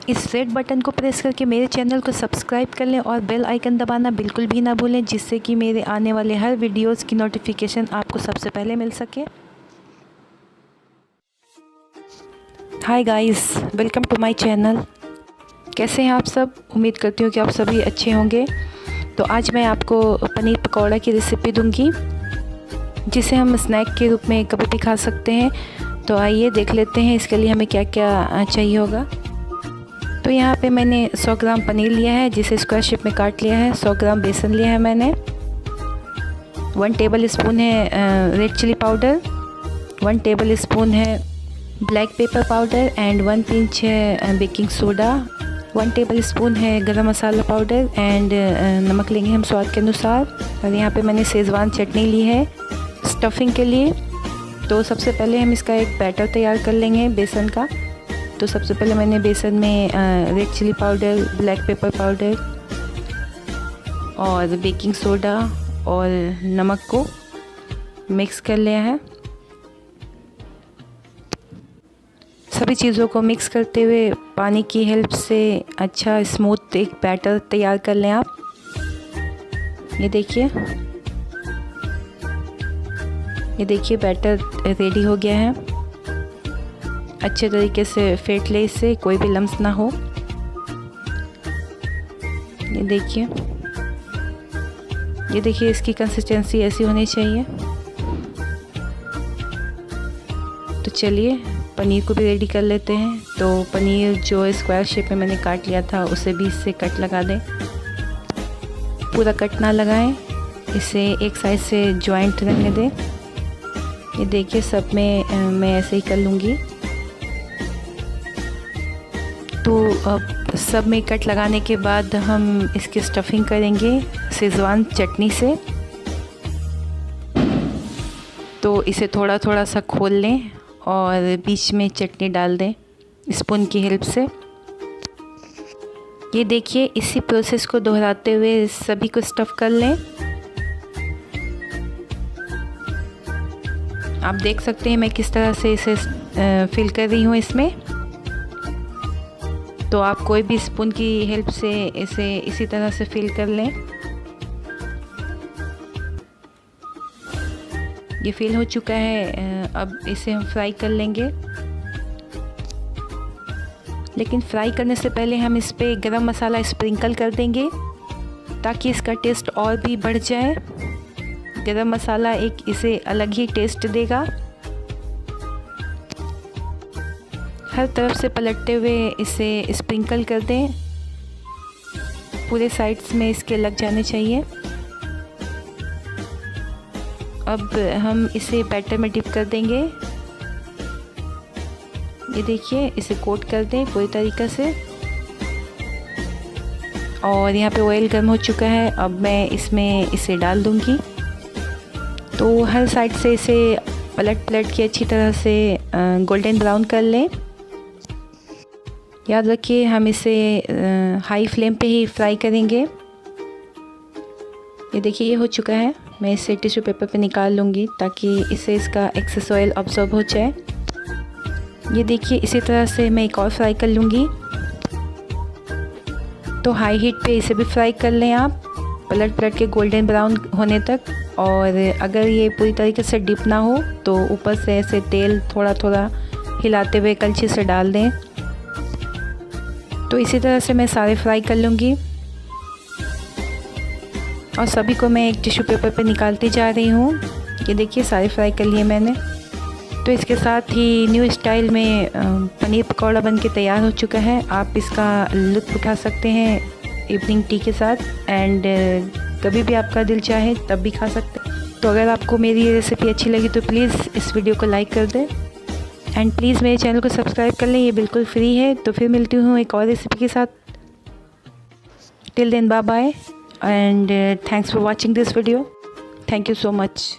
इस red button को press करके मेरे चैनल को सब्सक्राइब कर लें और बेल आइकन दबाना बिल्कुल भी ना भूलें, जिससे कि मेरे आने वाले हर वीडियोस की नोटिफिकेशन आपको सबसे पहले मिल सके। Hi guys, welcome to my channel. कैसे हैं आप सब? उम्मीद करती हूँ कि आप सभी अच्छे होंगे। तो आज मैं आपको पनीर पकौड़ा की रेसिपी दूंगी, जिसे हम स्नैक के रूप में कभी भी खा सकते हैं। तो आइए देख लेते हैं इसके लिए हमें क्या क्या चाहिए होगा। तो यहाँ पे मैंने 100 ग्राम पनीर लिया है, जिसे स्क्वायर शेप में काट लिया है। 100 ग्राम बेसन लिया है मैंने। 1 टेबल स्पून है red chilli powder. 1 tablespoon है black pepper powder and 1 pinch है बेकिंग सोडा। 1 टेबल स्पून है गरम मसाला पाउडर एंड नमक लेंगे हम स्वाद के अनुसार। और यहाँ पे मैंने शेजवान चटनी ली है स्टफिंग के लिए। तो सबसे पहले हम इसका एक बैटर तैयार कर लेंगे बेसन का। तो सबसे पहले मैंने बेसन में red chilli powder, black pepper powder और बेकिंग सोडा और नमक को मिक्स कर लिया है। सभी चीज़ों को मिक्स करते हुए पानी की हेल्प से अच्छा स्मूथ एक बैटर तैयार कर लें आप। ये देखिए बैटर रेडी हो गया है। अच्छे तरीके से फेंट ले, इससे कोई भी लम्स ना हो। ये देखिए इसकी कंसिस्टेंसी ऐसी होनी चाहिए। तो चलिए पनीर को भी रेडी कर लेते हैं। तो पनीर जो स्क्वायर शेप में मैंने काट लिया था, उसे बीच से कट लगा दें। पूरा कट ना लगाएं, इसे एक साइड से जॉइंट रहने दें। ये देखिए सब में मैं ऐसे ही कर लूँगी। तो अब सब में कट लगाने के बाद हम इसकी स्टफिंग करेंगे शेजवान चटनी से। तो इसे थोड़ा थोड़ा सा खोल लें और बीच में चटनी डाल दें स्पून की हेल्प से। ये देखिए इसी प्रोसेस को दोहराते हुए सभी को स्टफ़ कर लें। आप देख सकते हैं मैं किस तरह से इसे फिल कर रही हूँ इसमें। तो आप कोई भी स्पून की हेल्प से इसे इसी तरह से फिल कर लें। ये फिल हो चुका है। अब इसे हम फ्राई कर लेंगे, लेकिन फ्राई करने से पहले हम इस पे गरम मसाला स्प्रिंकल कर देंगे, ताकि इसका टेस्ट और भी बढ़ जाए। गरम मसाला एक इसे अलग ही टेस्ट देगा। हर तरफ से पलटते हुए इसे स्प्रिंकल कर दें। पूरे साइड्स में इसके लग जाने चाहिए। अब हम इसे बैटर में डिप कर देंगे। ये देखिए इसे कोट कर दें पूरी तरीक़े से। और यहाँ पे ऑयल गर्म हो चुका है। अब मैं इसमें इसे डाल दूँगी। तो हर साइड से इसे पलट के अच्छी तरह से गोल्डन ब्राउन कर लें। याद रखिए हम इसे हाई फ्लेम पे ही फ्राई करेंगे। ये देखिए ये हो चुका है। मैं इसे टिश्यू पेपर पे निकाल लूँगी, ताकि इससे इसका एक्सेस ऑयल अब्सॉर्ब हो जाए। ये देखिए इसी तरह से मैं एक और फ्राई कर लूँगी। तो हाई हीट पे इसे भी फ्राई कर लें आप, पलट के गोल्डन ब्राउन होने तक। और अगर ये पूरी तरीके से डिप ना हो तो ऊपर से ऐसे तेल थोड़ा थोड़ा हिलाते हुए कलछी से डाल दें। तो इसी तरह से मैं सारे फ्राई कर लूँगी और सभी को मैं एक टिश्यू पेपर पे निकालती जा रही हूँ। ये देखिए सारे फ्राई कर लिए मैंने। तो इसके साथ ही न्यू स्टाइल में पनीर पकौड़ा बनके तैयार हो चुका है। आप इसका लुत्फ़ उठा सकते हैं इवनिंग टी के साथ, एंड कभी भी आपका दिल चाहे तब भी खा सकते हैं। तो अगर आपको मेरी ये रेसिपी अच्छी लगी तो प्लीज़ इस वीडियो को लाइक कर दें एंड प्लीज़ मेरे चैनल को सब्सक्राइब कर लें। ये बिल्कुल फ्री है। तो फिर मिलती हूँ एक और रेसिपी के साथ। Till then bye bye and thanks for watching this video. Thank you so much.